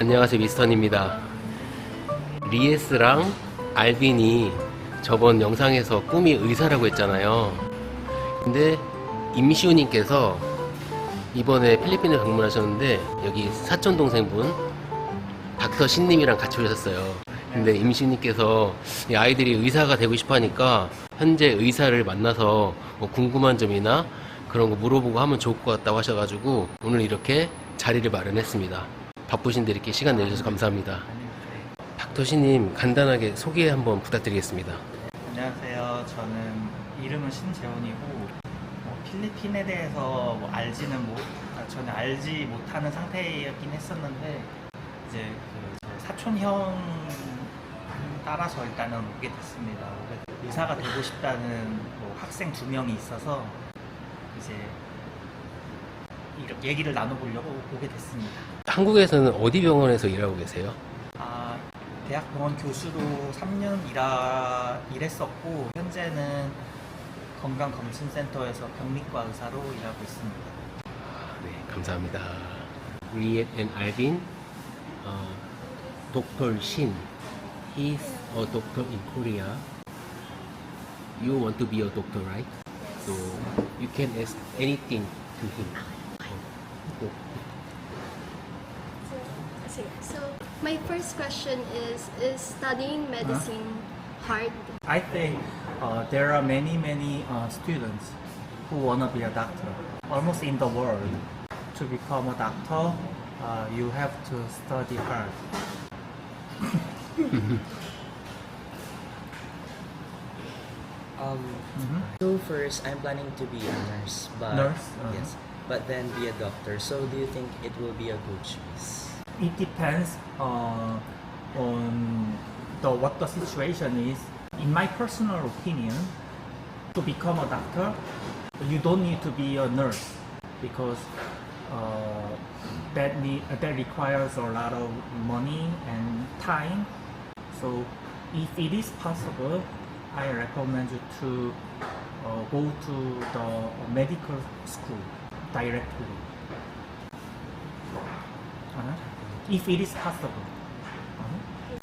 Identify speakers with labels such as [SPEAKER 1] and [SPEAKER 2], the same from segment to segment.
[SPEAKER 1] 안녕하세요, 미스턴입니다. 리에스랑 알빈이 저번 영상에서 꿈이 의사라고 했잖아요. 근데 임시우님께서 이번에 필리핀을 방문하셨는데 여기 사촌동생분 닥터 신님이랑 같이 오셨어요. 근데 임시우님께서 이 아이들이 의사가 되고 싶어 하니까 현재 의사를 만나서 뭐 궁금한 점이나 그런 거 물어보고 하면 좋을 것 같다고 하셔가지고 오늘 이렇게 자리를 마련했습니다. 바쁘신데 이렇게 시간 내주셔서 감사합니다. 닥터 신님 간단하게 소개 한번 부탁드리겠습니다.
[SPEAKER 2] 안녕하세요. 저는 이름은 신재훈이고 필리핀에 대해서 전혀 알지 못하는 상태였긴 했었는데 이제 그 사촌 형 따라서 일단은 오게 됐습니다. 의사가 되고 싶다는 학생 2명이 있어서 이제 이렇게 얘기를 나눠보려고 오게 됐습니다.
[SPEAKER 1] 한국에서는 어디 병원에서 일하고 계세요?
[SPEAKER 2] 대학병원 교수로 3년 일했었고 현재는 건강검진센터에서 병리과 의사로 일하고 있습니다.
[SPEAKER 1] 네, 감사합니다. Riet and Alvin, Dr. Shin, he's a doctor in Korea. You want to be a doctor, right? So you can ask anything to him.
[SPEAKER 3] So my first question is studying medicine hard?
[SPEAKER 2] I think there are many students who want to be a doctor. Almost in the world, to become a doctor, you have to study hard.
[SPEAKER 4] So first, I'm planning to be a nurse, but yes, but then be a doctor. So do you think it will be a good choice?
[SPEAKER 2] It depends on what the situation is. In my personal opinion, to become a doctor, you don't need to be a nurse because that requires a lot of money and time. So if it is possible, I recommend you to go to the medical school directly. If it is possible.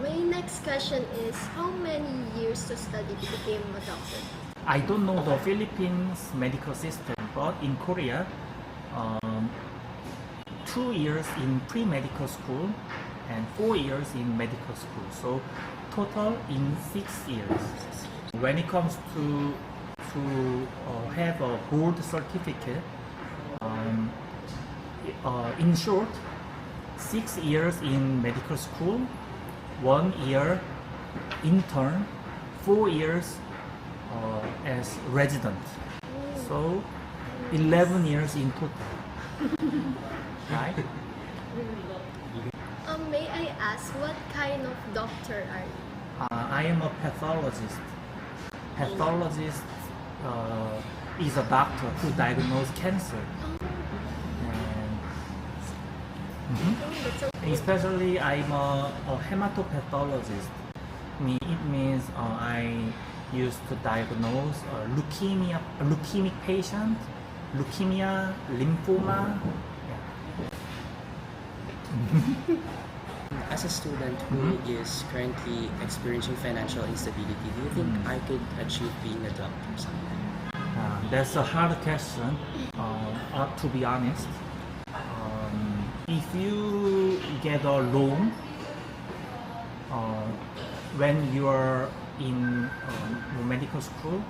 [SPEAKER 3] My next question is how many years to study to become a doctor?
[SPEAKER 2] I don't know the Philippines medical system, but in Korea, 2 years in pre-medical school and 4 years in medical school. So total in 6 years. When it comes to have a board certificate, in short, 6 years in medical school, 1 year intern, 4 years as resident. So 11 years in total. Right?
[SPEAKER 3] May I ask what kind of doctor are you?
[SPEAKER 2] I am a pathologist. Pathologist is a doctor who diagnoses cancer.
[SPEAKER 3] That's okay.
[SPEAKER 2] Especially I'm a hematopathologist. It means I used to diagnose leukemic patient, leukemia, lymphoma.
[SPEAKER 4] As a student who is currently experiencing financial instability, do you think I could achieve being a doctor someday?
[SPEAKER 2] That's a hard question, to be honest. If you get a loan when you are in medical school,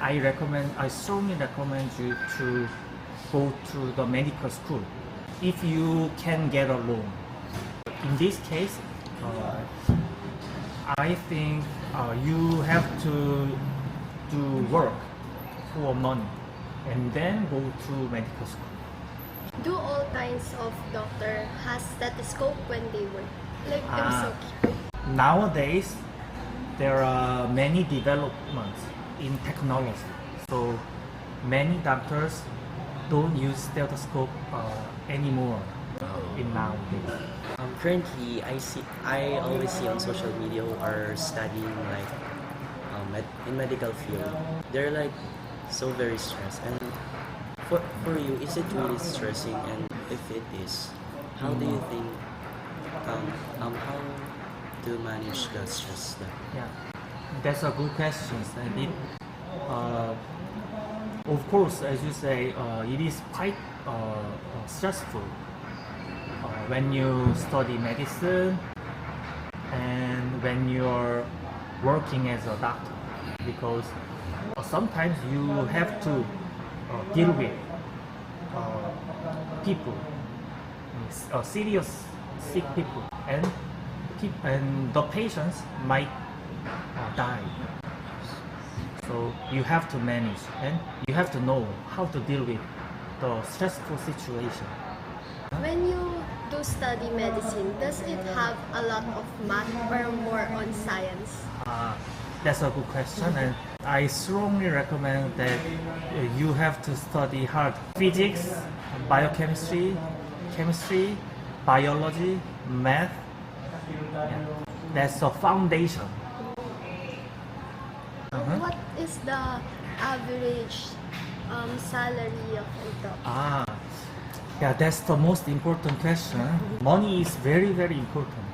[SPEAKER 2] I strongly recommend you to go to the medical school if you can get a loan. In this case, I think you have to do work for money and then go to medical school.
[SPEAKER 3] Do all kinds of doctor has stethoscope when they work? Like I'm so curious.
[SPEAKER 2] Nowadays, there are many developments in technology. So many doctors don't use stethoscope anymore in nowadays.
[SPEAKER 4] Currently, I always see on social media who are studying in medical field. They're so very stressed. And for you, is it really stressing? And if it is, How do you think, how to manage the stress then?
[SPEAKER 2] Yeah, that's a good question. And of course, as you say, it is quite stressful when you study medicine and when you're working as a doctor, because sometimes you have to deal with people, serious sick people, and the patients might die. So you have to manage and you have to know how to deal with the stressful situation.
[SPEAKER 3] When you do study medicine, does it have a lot of math or more on science?
[SPEAKER 2] That's a good question, and I strongly recommend that you have to study hard physics, biochemistry, chemistry, biology, math. Yeah. That's a foundation.
[SPEAKER 3] What is the average salary of a doctor?
[SPEAKER 2] Yeah, that's the most important question. Money is very, very important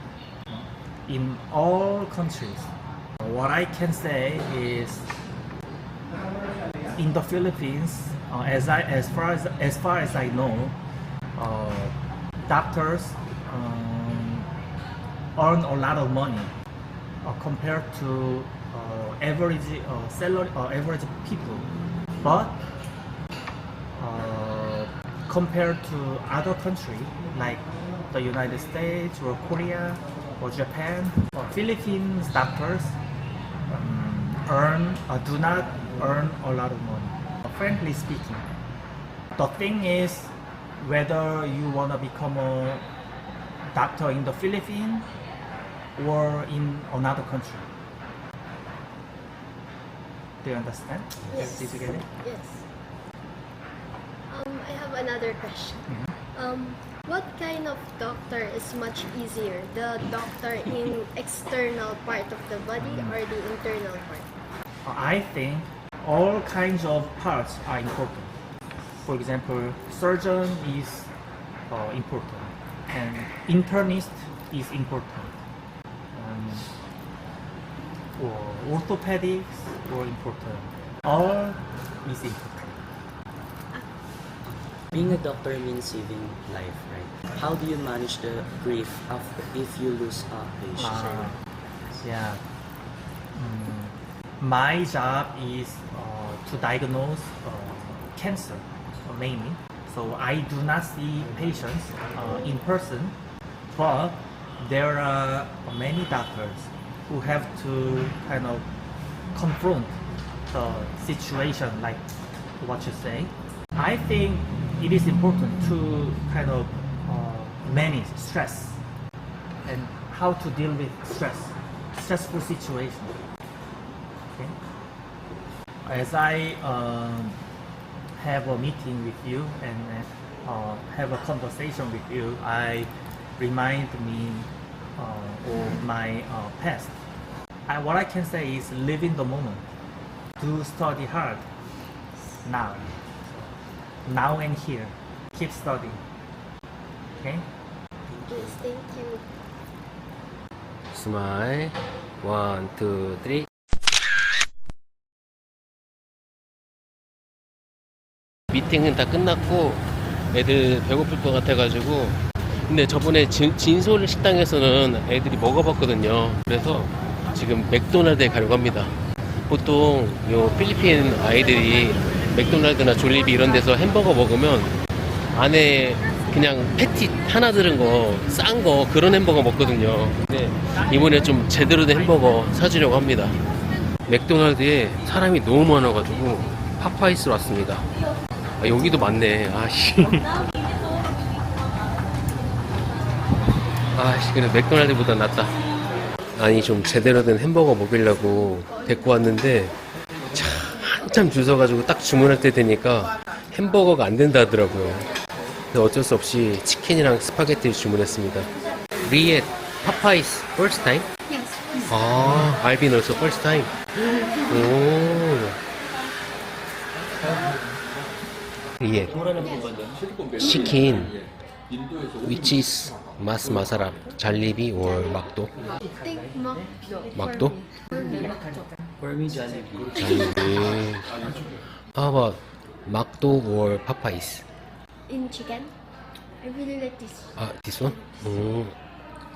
[SPEAKER 2] in all countries. What I can say is, in the Philippines, as far as I know, doctors earn a lot of money compared to average salary or average people, but compared to other countries like the United States or Korea or Japan or Philippines, doctors do not earn a lot of money. Frankly speaking, the thing is whether you want to become a doctor in the Philippines or in another country. Do you understand?
[SPEAKER 3] Yes.
[SPEAKER 2] Did you get it?
[SPEAKER 3] Yes. I have another question. What kind of doctor is much easier? The doctor in external part of the body or the internal part?
[SPEAKER 2] I think all kinds of parts are important. For example, surgeon is important, and internist is important, or orthopedics are important. All is important.
[SPEAKER 4] Being a doctor means saving life, right? How do you manage the grief after if you lose a patient?
[SPEAKER 2] Yeah. My job is to diagnose cancer mainly. So I do not see patients in person, but there are many doctors who have to kind of confront the situation like what you say. I think it is important to kind of manage stress and how to deal with stressful situation. Okay? As I have a meeting with you and have a conversation with you, I remind me of my past. What I can say is live in the moment. Do study hard now. Now and here. Keep studying. Okay?
[SPEAKER 3] Yes, thank you.
[SPEAKER 1] 스마일 1, 2, 3. 미팅은 다 끝났고 애들 배고플 것 같아가지고, 근데 저번에 진솔 식당에서는 애들이 먹어봤거든요. 그래서 지금 맥도날드에 가려고 합니다. 보통 요 필리핀 아이들이 맥도날드나 졸리비 이런 데서 햄버거 먹으면 안에 그냥 패티 하나 들은 거, 싼 거, 그런 햄버거 먹거든요. 근데 이번에 좀 제대로 된 햄버거 사주려고 합니다. 맥도날드에 사람이 너무 많아가지고 파파이스로 왔습니다. 여기도 많네. 아씨. 그래 맥도날드보다 낫다. 아니 좀 제대로 된 햄버거 먹으려고 데리고 왔는데 참 한참 줄 서가지고 딱 주문할 때 되니까 햄버거가 안 된다 하더라고요. 근데 어쩔 수 없이 치킨이랑 스파게티를 주문했습니다. 리에 파파이스 first time?
[SPEAKER 3] Yes.
[SPEAKER 1] I've been also first time. 오. 리에 치킨 Which is mas masarap? Jollibee or Macdo?
[SPEAKER 3] I think
[SPEAKER 1] Macdo?
[SPEAKER 4] For me, Jollibee.
[SPEAKER 1] Jollibee. How about Macdo or Popeyes?
[SPEAKER 3] in chicken. I really like this.
[SPEAKER 1] This one?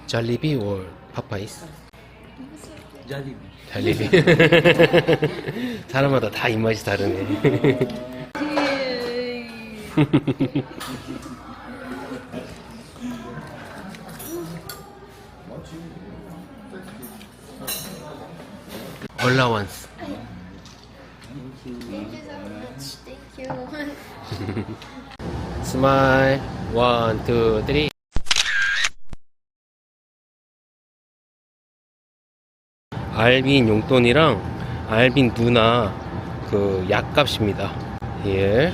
[SPEAKER 1] Jollibee or Popeyes?
[SPEAKER 4] Jollibee.
[SPEAKER 1] Jollibee. 사람마다 다 입맛이 다르네. Allowance.
[SPEAKER 3] Thank you so much. Thank you.
[SPEAKER 1] Smile. 1, 2, 3. 알빈 용돈이랑 알빈 누나 그 약값입니다. 예.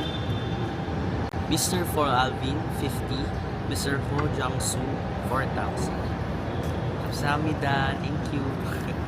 [SPEAKER 4] Mr. For Alvin, 50. Mr. For Jiangsu, 4,000. 감사합니다. Thank you.